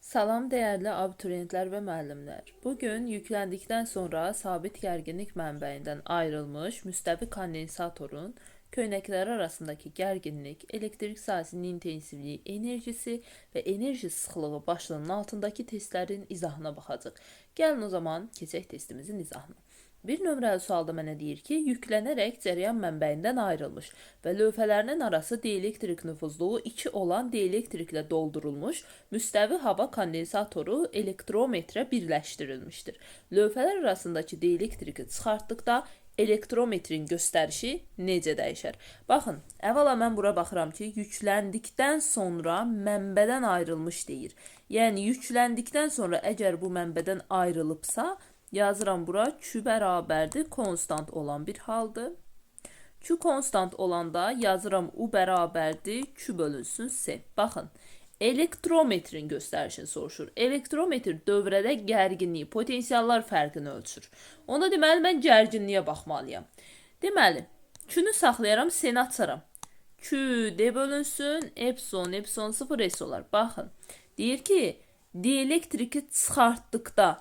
Salam değerli abituriyentler ve müəllimlər. Bugün yüklendikten sonra sabit gərginlik mənbəyindən ayrılmış müstəvi kondensatorun köynəkləri arasındaki gərginlik, elektrik sahəsinin intensivliyi, enerjisi və enerji sıxlığı başlığının altındaki testlərin izahına baxacaq. Gəlin o zaman keçək testimizin izahına. Bir nömrəli sualda mənə deyir ki, yüklənərək cəryan mənbəyindən ayrılmış və lövhələrinin arası dielektrik nüfuzluğu 2 olan dielektriklə doldurulmuş müstəvi hava kondensatoru elektrometrə birləşdirilmişdir. Lövhələr arasındakı dielektriki çıxartdıqda elektrometrin göstərişi necə dəyişər? Baxın, əvvəla mən bura baxıram ki, yükləndikdən sonra mənbədən ayrılmış deyir. Yəni yükləndikdən sonra əgər bu mənbədən ayrılıbsa, yazıram bura Q bərabərdir konstant olan bir haldır. Q konstant olanda yazıram U bərabərdir Q bölünsün S. Baxın, elektrometrin göstərişini soruşur. Elektrometr dövrədə gərginliyi, potensiallar fərqini ölçür. Ona deməli mən gərginliyə baxmalıyam. Deməli, Q-nü saxlayaram, S-ni açaram. Q D bölünsün, epsilon 0 S olar. Baxın, deyir ki, dielektriki çıxartdıqda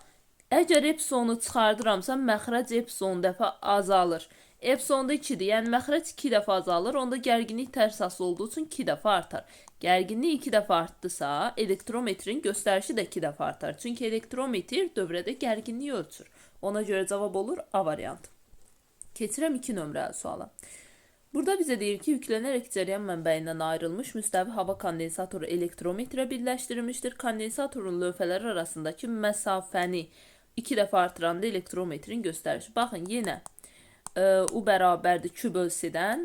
əgər epsilonu çıxardıramsa, məxrəc epsilon dəfə azalır. Epsilonda 2-dir, yəni məxrəc 2 dəfə azalır, onda gərginlik tərs asılı olduğu üçün 2 dəfə artar. Gərginlik 2 dəfə artdısa, elektrometrin göstərişi də 2 dəfə artar. Çünki elektrometr dövrədə gərginliyi ölçür. Ona görə cavab olur A variantı. Keçirəm 2 nömrəli suala. Burada bizə deyir ki, yüklənərək cəryan mənbəyindən ayrılmış müstəvi hava kondensatoru elektrometrə birləşdirilmişdir. Kondensatorun lövhələri arasındakı məsafəni 2 dəfə artıranda elektrometrin göstərişi. Baxın, yenə U bərabərdir Q böl S-dən.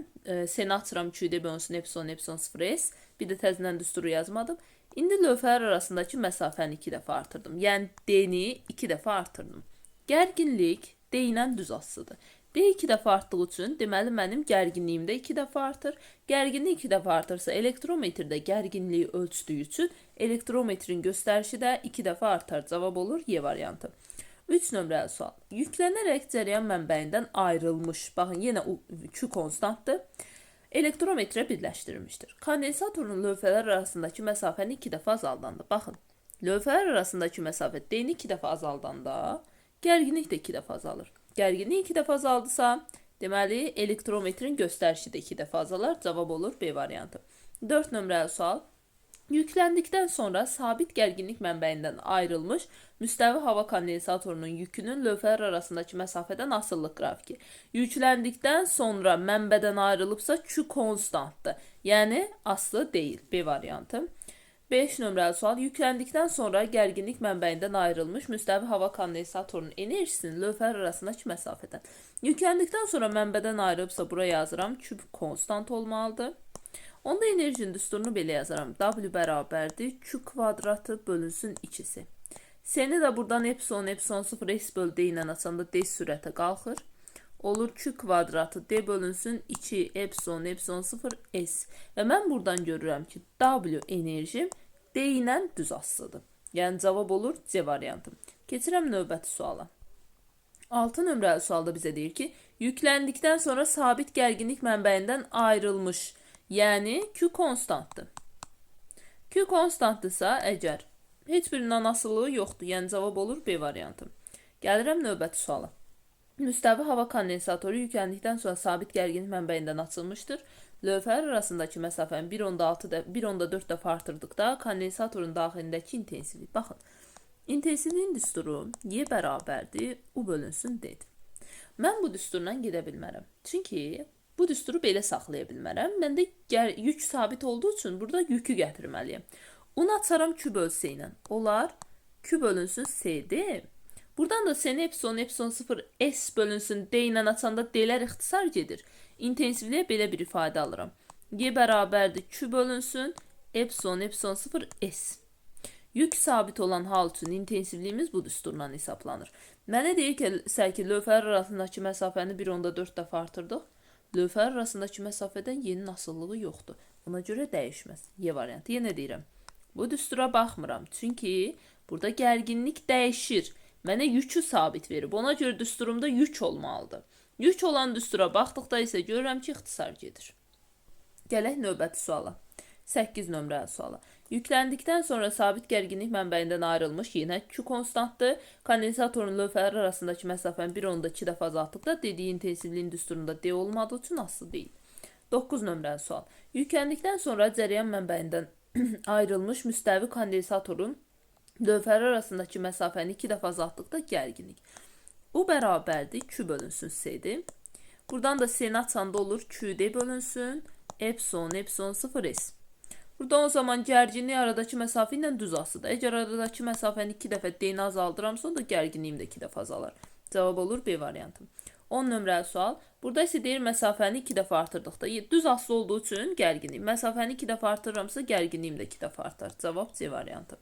S-ni açıram Q D bölünsün epsilon 0 S. Bir də təzədən düsturu yazmadım. İndi lövhələr arasındakı məsafəni 2 dəfə artırdım. Yəni D-ni 2 dəfə artırdım. Gərginlik D ilə düz asıdır. D 2 dəfə artdığı üçün deməli mənim gərginliyim də 2 dəfə artır. Gərginlik 2 dəfə artırsa elektrometrdə gərginliyi ölçdüyü üçün elektrometrin göstərişi də 2 dəfə artar. Cavab olur Y variantı. 3 nömrəli sual. Yüklənərək cəryan mənbəyindən ayrılmış. Baxın, yenə Q konstantdır. Elektrometrə birləşdirilmişdir. Kondensatorun lövhələr arasındakı məsafəni 2 dəfə azaldanda. Baxın, lövhələr arasındakı məsafə D-ni 2 dəfə azaldanda gərginlik də 2 dəfə azalır. Gərginlik 2 dəfə azaldısa, deməli elektrometrin göstərişi də 2 dəfə azalar. Cavab olur B variantı. 4 nömrəli sual. Yükləndikdən sonra sabit gərginlik mənbəyindən ayrılmış müstəvi hava kondensatorunun yükünün lövhələr arasındakı məsafədən asıllıq qrafiki. Yükləndikdən sonra mənbədən ayrılıbsa Q konstantdır. Yəni aslı deyil. B variantı. 5 nömrəli sual. Yükləndikdən sonra gərginlik mənbəyindən ayrılmış müstəvi hava kondensatorunun enerjisinin lövhələr arasındakı məsafədən. Yükləndikdən sonra mənbədən ayrılıbsa bura yazıram Q konstant olmalıdır. Onda enerjinin düsturunu belə yazaram. W bərabərdir Q kvadratı bölünsün 2'si. S-ni də buradan epsilon 0 S böl D ilə açanda D sürətə qalxır. Olur Q kvadratı D bölünsün 2 epsilon 0 S. Və mən buradan görürəm ki, W enerjim D ilə düz asılıdır. Yəni cavab olur C variantı. Keçirəm növbəti suala. 6 nömrəli sualda bizə deyir ki, yükləndikdən sonra sabit gərginlik mənbəyindən ayrılmış. Yəni Q konstantdır. Q konstantdırsa əgər heç birindən asılılığı yoxdur. Yəni cavab olur B variantı. Gəlirəm növbəti suala. Müstəvi hava kondensatoru yükləndikdən sonra sabit gərginlik mənbəyindən açılmışdır. Lövhələr arasındakı məsafəni 1.4 dəfə artırdıqda kondensatorun daxilindəki intensivlik. Baxın, intensivliyin düsturu Y bərabərdir U bölünsün D'dir. Mən bu düsturdan gedə bilmərəm. Çünki bu düsturu belə saxlaya bilmərəm. Məndə yük sabit olduğu üçün burada yükü gətirməliyəm. Onu açaram Q böl S ilə. Olar Q bölünsün S'dir. Buradan da S-ni epsilon 0 S bölünsün D ilə açanda D'lər ixtisar gedir. İntensivliyə belə bir ifadə alıram. Y bərabərdir Q bölünsün epsilon 0 S. Yük sabit olan hal üçün intensivliyimiz bu düsturdan hesablanır. Mənə deyir ki, lövhələr arasındakı məsafəni 1.4 dəfə artırdıq. Lövhələr arasındakı məsafədən Y-nin asılılığı yoxdur. Ona görə dəyişməz. Y variantı. Yenə deyirəm. Bu düstura baxmıram. Çünki burada gərginlik dəyişir. Mənə yükü sabit verib. Ona görə düsturumda yük olmalıdır. Yük olan düstura baxdıqda isə görürəm ki, ixtisar gedir. Gələk növbəti suala. 8 nömrəli suala. Yükləndikdən sonra sabit gərginlik mənbəyindən ayrılmış yenə Q konstantdır. Kondensatorun lövhələri arasındakı məsafəni 1.2 dəfə azaltdıqda dediyi intensivliyin düsturunda D olmadığı üçün asılı deyil. 9 nömrəli sual. Yükləndikdən sonra cərəyan mənbəyindən ayrılmış müstəvi kondensatorun lövhələri arasındakı məsafəni 2 dəfə azaltdıqda gərginlik. U bərabərdir Q bölünsün S-dir. Buradan da S-ni açanda olur QD bölünsün epsilon 0 S. Buradan o zaman gərginlik aradakı məsafə ilə düz asıdır. Əgər aradakı məsafəni 2 dəfə D-ni azaldıramsa, o da gərginliyim də 2 dəfə azalar. Cavab olur B variantı. 10 nömrəli sual. Burada isə deyir məsafəni 2 dəfə artırdıqda düz asılı olduğu üçün gərginlik. Məsafəni 2 dəfə artırıramsa gərginliyim də 2 dəfə artar. Cavab C variantı.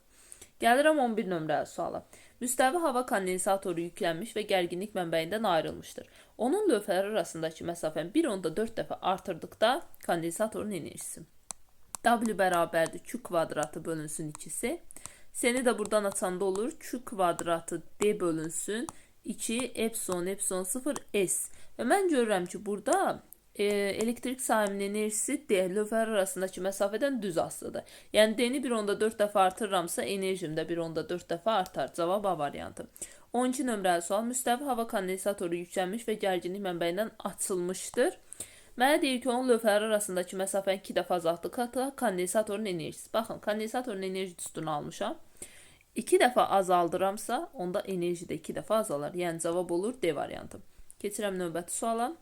Gəlirəm 11 nömrəli suala. Müstəvi hava kondensatoru yüklənmiş və gərginlik mənbəyindən ayrılmışdır. Onun lövhələri arasındakı məsafəni 1.4 dəfə artırdıqda kondensatorun enerjisi. W bərabərdir Q kvadratı bölünsün 2-si. S-ni də buradan açanda olur Q kvadratı D bölünsün 2 epsilon 0 S. Və mən görürəm ki, burada elektrik sahibinin enerjisi D lövhələr arasındakı məsafədən düz asılıdır. Yəni D-ni 1.4 dəfə artırıramsa enerjim də 1.4 dəfə artar. Cavab A variantı. 12 nömrəli sual. Müstəvi hava kondensatoru yüklənmiş və gərginlik mənbəyindən açılmışdır. Mənə deyir ki, onun lövhələr arasındakı məsafəni 2 dəfə azaltdıqda kondensatorun enerjisi. Baxın, kondensatorun enerji düsturunu almışam. 2 dəfə azaldıramsa, onda enerji də 2 dəfə azalar. Yəni cavab olur D variantı. Keçirəm növbəti suala.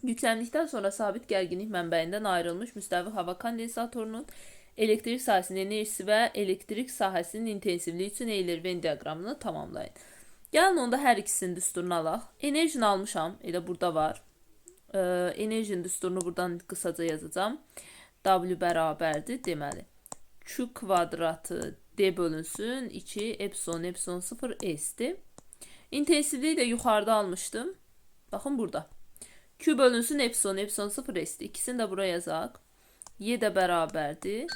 Yükləndikdən sonra sabit gərginlik mənbəyindən ayrılmış müstəvi hava kondensatorunun elektrik sahəsinin enerjisi və elektrik sahəsinin intensivliyi üçün Eyler Venn diaqramını tamamlayın. Gəlin onda hər ikisinin düsturunu alaq. Enerjini almışam, elə burada var. Enerjinin düsturunu buradan qısaca yazacağım. W bərabərdir deməli. Q kvadratı D bölünsün 2 epsilon 0 S'dir. İntensivliyi də yuxarıda almışdım. Baxın burada. Q bölünsün epsilon 0 S'dir. İkisini də buraya yazaq. Y də bərabərdir.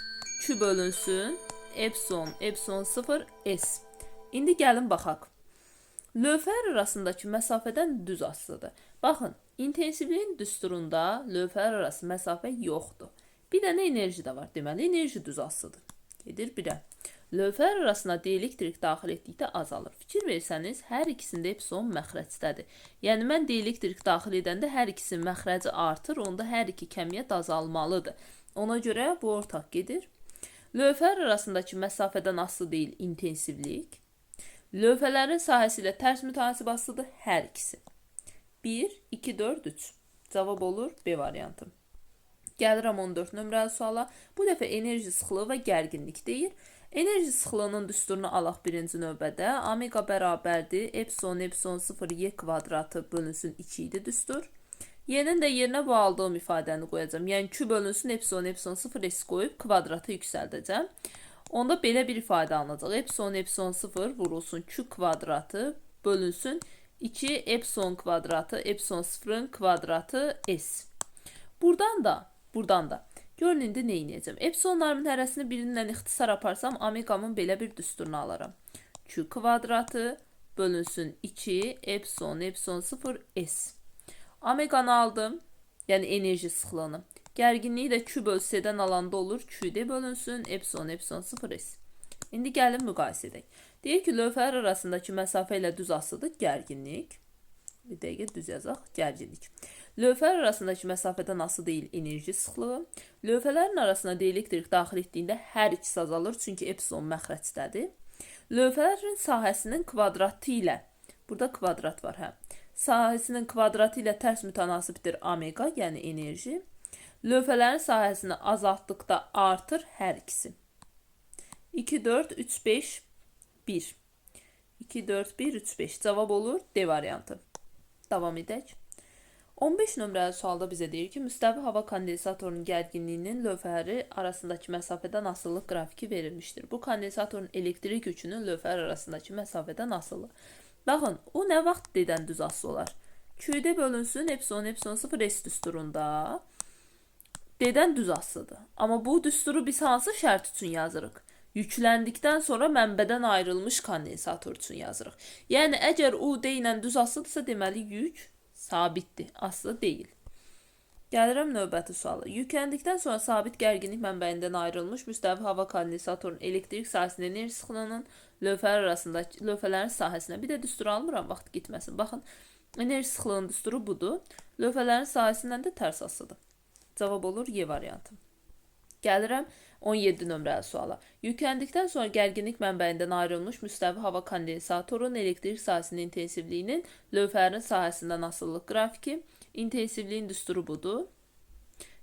Q bölünsün epsilon 0 S. İndi gəlin baxaq. Lövhələr arasındakı məsafədən düz asılıdır. Baxın, intensivliyin düsturunda lövhələr arası məsafə yoxdur. Bir dənə enerji də var. Deməli, enerji düz asılıdır. Gedir 1-ə. Lövhələr arasına D elektrik daxil etdikdə azalır. Fikir versəniz, hər ikisində epsilon məxrəcdədir. Yəni, mən D elektrik daxil edəndə hər ikisinin məxrəci artır, onda hər iki kəmiyyət azalmalıdır. Ona görə bu ortaq gedir. Lövhələr arasındakı məsafədən asılı deyil intensivlik. Lövhələrin sahəsi ilə tərs mütənasib asılıdır hər ikisi. 1, 2, 4, 3. Cavab olur B variantı. Gəlirəm 14 nömrəli suala. Bu dəfə enerji sıxlığı və gərginlik deyir. Enerji sıxlığının düsturunu alaq birinci növbədə. Omega bərabərdir epsilon 0 Y kvadratı bölünsün 2 idi düstur. Y-nin də yerinə bu aldığım ifadəni qoyacağım. Yəni Q bölünsün epsilon 0 S qoyub kvadratı yüksəldəcəm. Onda belə bir ifadə alınacaq. Epsilon 0 vurulsun Q kvadratı bölünsün 2 epsilon kvadratı epsilon 0'ın kvadratı S. Buradan da görün indi nə edəcəm? Epsilonlarımın hərəsini birindən ixtisar aparsam omegamın belə bir düsturunu alaram. Q kvadratı bölünsün 2 epsilon 0 S. Omeganı aldım, yəni enerji sıxlığını. Gərginliyi də Q bölü S-dən alanda olur. QD bölünsün epsilon 0 S. İndi gəlin müqayisə edək. Deyir ki, lövhələr arasındakı məsafə ilə düz asılıdır gərginlik. Bir dəqiqə düz yazaq, gərginlik. Lövhələr arasındakı məsafədən asılı deyil enerji sıxlığı. Lövhələrin arasına D elektrik daxil etdiyində hər ikisi azalır, çünki epsilon məxrəcdədir. Lövhələrin sahəsinin kvadratı ilə, burada kvadrat var, hə. Sahəsinin kvadratı ilə tərs mütənasibdir omega, yəni enerji. Lövhələrin sahəsini azaltdıqda artır hər ikisi. 2, 4, 3, 5, 1. 2, 4, 1, 3, 5. Cavab olur D variantı. Davam edək. 15 nömrəli sualda bizə deyir ki, müstəvi hava kondensatorunun gərginliyinin lövhələri arasındakı məsafədən asılılıq qrafiki verilmişdir. Bu kondensatorun elektrik yükünün lövhələr arasındakı məsafədən asılı. Baxın, o nə vaxt D-dən düz asılı olar? QD bölünsün epsilon 0 S düsturunda D-dən düz asılıdır. Amma bu düsturu biz hansı şərt üçün yazırıq? Yükləndikdən sonra mənbədən ayrılmış kondensator üçün yazırıq. Yəni, əgər o D ilə düz asılıdırsa, deməli yük sabitdir, asılı deyil. Gəlirəm növbəti suala. Yüklendikten sonra sabit gərginlik mənbəyindən ayrılmış müstəvi hava kondensatorunun elektrik sahəsinin enerji sıxlığının lövhələr arasındakı lövhələrin sahəsinə bir də düsturu almıram vaxt gitməsin. Baxın, enerji sıxlığının düsturu budur. Lövhələrin sahəsindən də tərs asıdır. Cavab olur Y variantı. Gəlirəm 17 nömrəli suala. Yüklendikten sonra gərginlik mənbəyindən ayrılmış müstəvi hava kondensatorunun elektrik sahəsinin intensivliyinin lövhələrin sahəsindən asılılıq qrafiki. İntensivliğin düsturu budur.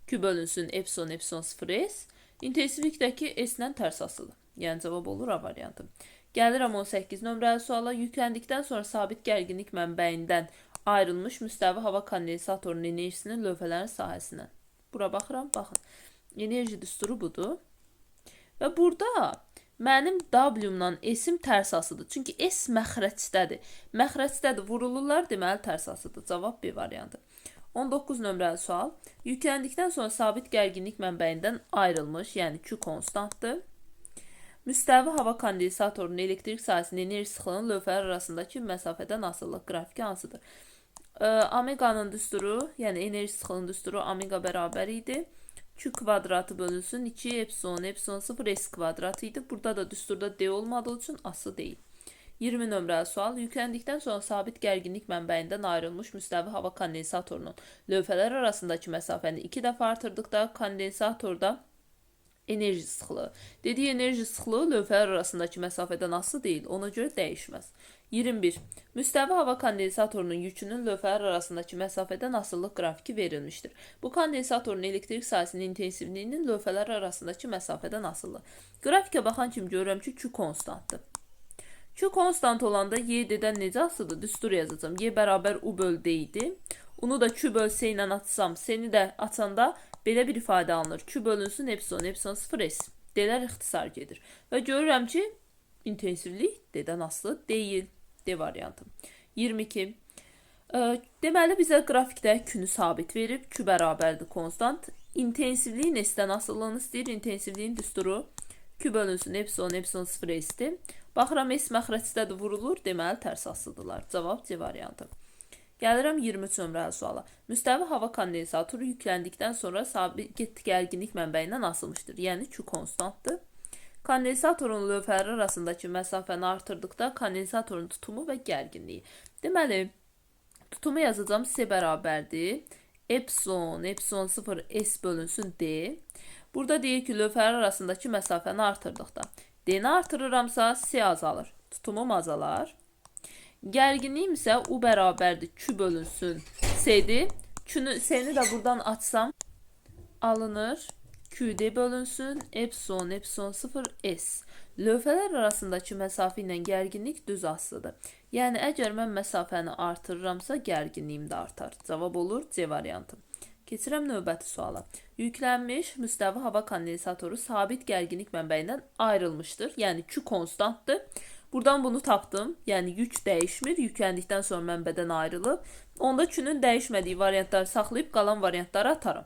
Q bölünsün epsilon epsilon 0s. İntensivlikdəki S-lə tərs asılı. Yəni cavab olur A variantı. Gəlirəm 18 nömrəli suala. Yüklendikten sonra sabit gərginlik mənbəyindən ayrılmış müstəvi hava kondensatorunun enerjisinin lövhələrin sahəsindən. Bura baxıram, baxın. Enerji düsturu budur. Və burada mənim W-dan S-im tərs asıdır. Çünki S məxrəcdədir. Məxrəcdədir, vurulurlar, deməli tərs asıdır. Cavab B variantı. 19 nömrəli sual. Yüklendikten sonra sabit gərginlik mənbəyindən ayrılmış, yəni Q konstantdır. Müstəvi hava kondensatorunun elektrik sahəsinin enerji sıxlığının lövhələr arasındakı məsafədən asılılıq qrafiki hansıdır? Omeganın düsturu, yəni enerji sıxlığının düsturu omega bərabər idi. Q kvadratı bölünsün 2 epsilon epsilon 0 S kvadratı idi. Burada da düsturda D olmadığı için aslı değil. 20 nömrəli sual. Yüklendikten sonra sabit gərginlik mənbəyindən ayrılmış müstəvi hava kondensatorunun lövhələr arasındakı məsafəni 2 dəfə artırdıqda kondensatorda enerji sıxlığı. Dediği enerji sıxlığı lövhələr arasındakı məsafədən asılı değil. Ona göre dəyişməz. 21. Müstəvi hava kondensatorunun yükünün lövhələr arasındakı məsafədən asıllıq qrafiki verilmiştir. Bu kondensatorun elektrik sahəsinin intensivliyinin lövhələr arasındakı məsafədən asılı. Qrafikə baxan kimi görürəm ki, Q konstantdır. Q konstant olanda Y-dən necə asıdır? Düstur yazacağım. Y bərabər U böl D idi. Unu da Q böl S ilə atsam, seni də açanda belə bir ifadə alınır. Q bölünsün epsilon epsilon 0s. D'lər ixtisar gedir. Və görürəm ki, intensivlik D-dən asılı deyil. D variantı. 22. Deməli bizə qrafikdə Q-nü sabit verib. Q bərabərdir konstant. İntensivliyin S-dən asıllığını istəyir. İntensivliyin düsturu Q bölünsün epsilon epsilon 0s-dir. Baxıram S məxrəcdədir, vurulur. Deməli tərs asılıdırlar. Cavab C variantı. Gəlirəm 23 nömrəli suala. Müstəvi hava kondensatoru yüklendikten sonra sabit gərginlik mənbəyindən asılmışdır. Yəni Q konstantdır. Kondensatorun lövhələri arasındakı məsafəni artırdıqda kondensatorun tutumu və gərginliyi. Deməli, tutumu yazacağım S bərabərdir. Epsilon epsilon 0 S bölünsün D. Burada deyir ki, lövhələr arasındakı məsafəni artırdıqda D-ni artırıramsa S azalır. Tutumum azalar. Gərginliyim isə U bərabərdir Q bölünsün S'dir. S'ni də buradan açsam alınır. QD bölünsün epsilon epsilon 0 S. Lövhələr arasındakı məsafə ilə gərginlik düz asılıdır. Yəni əgər mən məsafəni artırıramsa gərginliyim də artar. Cavab olur C variantı. Keçirəm növbəti suala. Yüklənmiş müstəvi hava kondensatoru sabit gərginlik mənbəyindən ayrılmışdır. Yəni Q konstantdır. Buradan bunu tapdım. Yəni yük dəyişmir. Yüklendikten sonra mənbədən ayrılıb. Onda Q-nün dəyişmədiyi variantları saxlayıb qalan variantları atarım.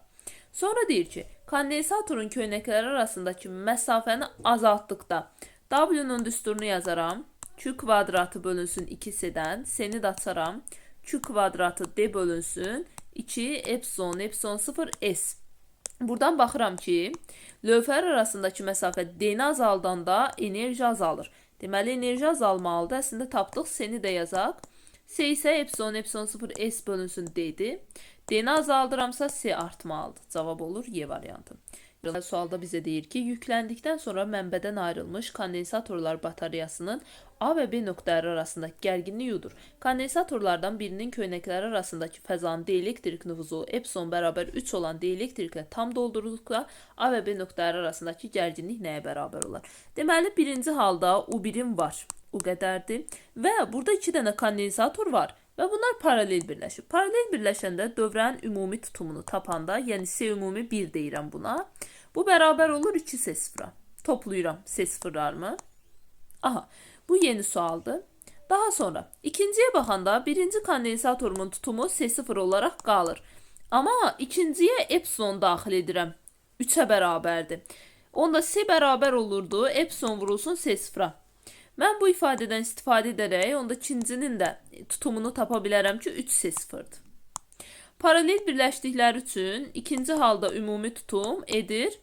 Sonra deyir ki, kondensatorun köynəkləri arasındakı məsafəni azaltdıqda W-nun düsturunu yazaram. Q kvadratı bölünsün 2S-dən. S-ni də açaram. Q kvadratı D bölünsün 2 epsilon epsilon 0 S. Buradan baxıram ki, lövhələr arasındakı məsafə D-ni azaldanda enerji azalır. Deməli, enerji azalmalıdır. Əslində tapdıq, S-ni də yazaq. S isə epsilon epsilon 0 S bölünsün D-dir. D-ni azaldıramsa S artmalıdır. Cavab olur Y variantı. Sualda bize deyir ki, yüklendikten sonra mənbədən ayrılmış kondensatorlar bataryasının A ve B nöqtələri arasındakı gərginlik U-dur. Kondensatorlardan birinin köynəkləri arasındakı fəzanın dielektrik nüfuzu epsilon bərabər 3 olan dielektriklə tam doldurulduqda A ve B nöqtələri arasındakı gərginlik nəyə bərabər olar? Deməli, birinci halda U1'im var. U qədərdir. Və burada 2 dənə kondensator var. Və bunlar paralel birləşir. Paralel birləşəndə dövrənin ümumi tutumunu tapanda, yəni S ümumi 1 deyirəm buna. Bu bərabər olur 2 S0-a. Toplayıram S0'larımı. Aha, bu yeni sualdır. Daha sonra ikinciye baxanda birinci kondensatorumun tutumu S0 olarak qalır. Amma ikinciyə epsilon daxil edirəm. 3'ə bərabərdir. Onda S bərabər olurdu. Epsilon vurulsun S0'a. Mən bu ifadədən istifadə edərək onda ikincinin də tutumunu tapa bilərəm ki 3 S0'dır. Paralel birləşdikləri üçün ikinci halda ümumi tutum edir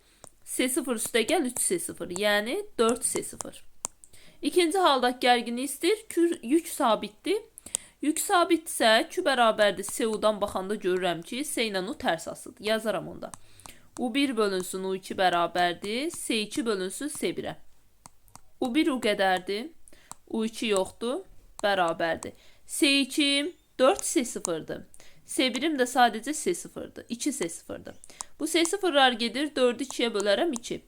S0 üstəgəl 3S0, yəni 4S0. İkinci halda gərginlik istəyir, yük sabitdir. Yük sabitsə, Q bərabərdir S-U-dan baxanda görürəm ki, S ilə U tərs asıdır. Yazaram onda. U1 bölünsün U2 bərabərdir, S2 bölünsün S1-ə. U1 U qədərdir, U2 yoxdur, bərabərdir. S2 4S0-dır. S1-im də sadəcə S0-dır, 2S0-dır. Bu S0'lar gedir, 4'ü 2'ye bölərəm 2.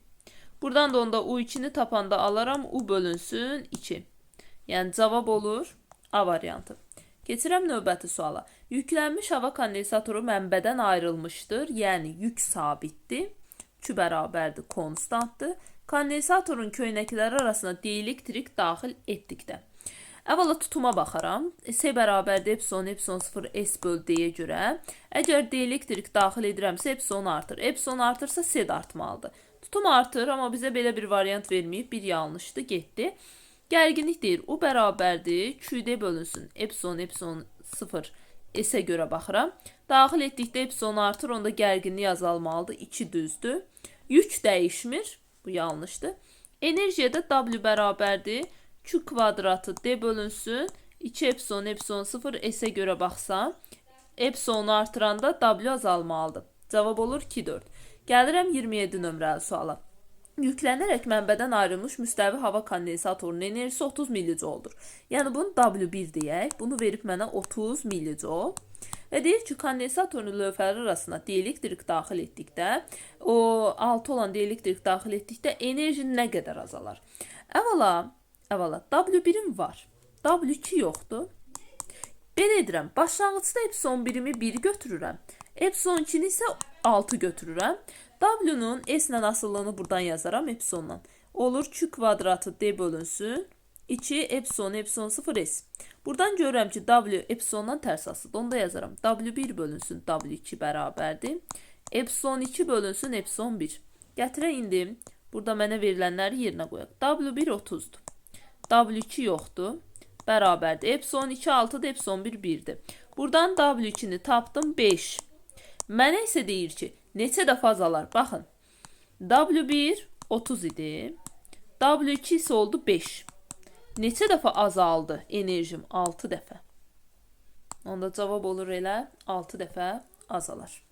Buradan da onda U2'ni tapanda alaram, U bölünsün 2. Yəni cavab olur A variantı. Keçirəm növbəti suala. Yüklənmiş hava kondensatoru mənbədən ayrılmışdır, yəni yük sabitdir. Q bərabərdir, konstantdır. Kondensatorun köynəkləri arasına dielektrik daxil etdikdə. Əvvəla tutuma baxaram. S bərabərdir epsilon 0 S böl D-yə görə. Əgər dielektrik daxil edirəmsə epsilon artır. Epsilon artırsa S də artmalıdır. Tutum artır, amma bizə belə bir variant verməyib. Bir yanlışdır, getdi. Gərginlik deyir. U bərabərdir QD bölünsün. Epsilon 0 S-ə görə baxıram. Daxil etdikdə epsilon artır, onda gərginlik azalmalıdır. 2 düzdür. Yük dəyişmir. Bu yanlışdır. Enerjiyə də W bərabərdir Q kvadratı D bölünsün 2 epsilon 0 S'ə görə baxsam, epsilonu artıranda W azalmalıdır. Cavab olur 2-4. Gəlirəm 27 nömrəli suala. Yüklənərək mənbədən ayrılmış müstəvi hava kondensatorunun enerjisi 30 mJ-dur. Yəni bunu W1 deyək. Bunu verib mənə 30 mJ. Və deyir ki, kondensatorun lövhələri arasına dielektrik daxil etdikdə, o altı olan dielektrik daxil etdikdə enerji nə qədər azalar? Əvvəla W1'im var. W2 yoxdur. Belə edirəm. Başlanğıcda epsilon birimi 1 götürürəm. Epsilon 2'ni isə 6 götürürəm. W'nun S ilə asıllığını buradan yazaram epsilonla. Olur Q kvadratı D bölünsün 2 epsilon 0 S. Buradan görürəm ki, W epsilondan tərs asılıdır. Onu da yazaram. W1 bölünsün W2 bərabərdir. Epsilon 2 bölünsün epsilon 1. Gətirə indi. Burada mənə verilənləri yerinə qoyaq. W1 30'dur. W2 yoxdur. Bərabərdir. Epsilon 2 6'dır, epsilon 1 1'dir. Buradan W2'ni tapdım 5. Mənə isə deyir ki, neçə dəfə azalar? Baxın. W1 30 idi. W2 isə oldu 5. Neçə dəfə azaldı enerjim? 6 dəfə. Onda cavab olur elə 6 dəfə azalar.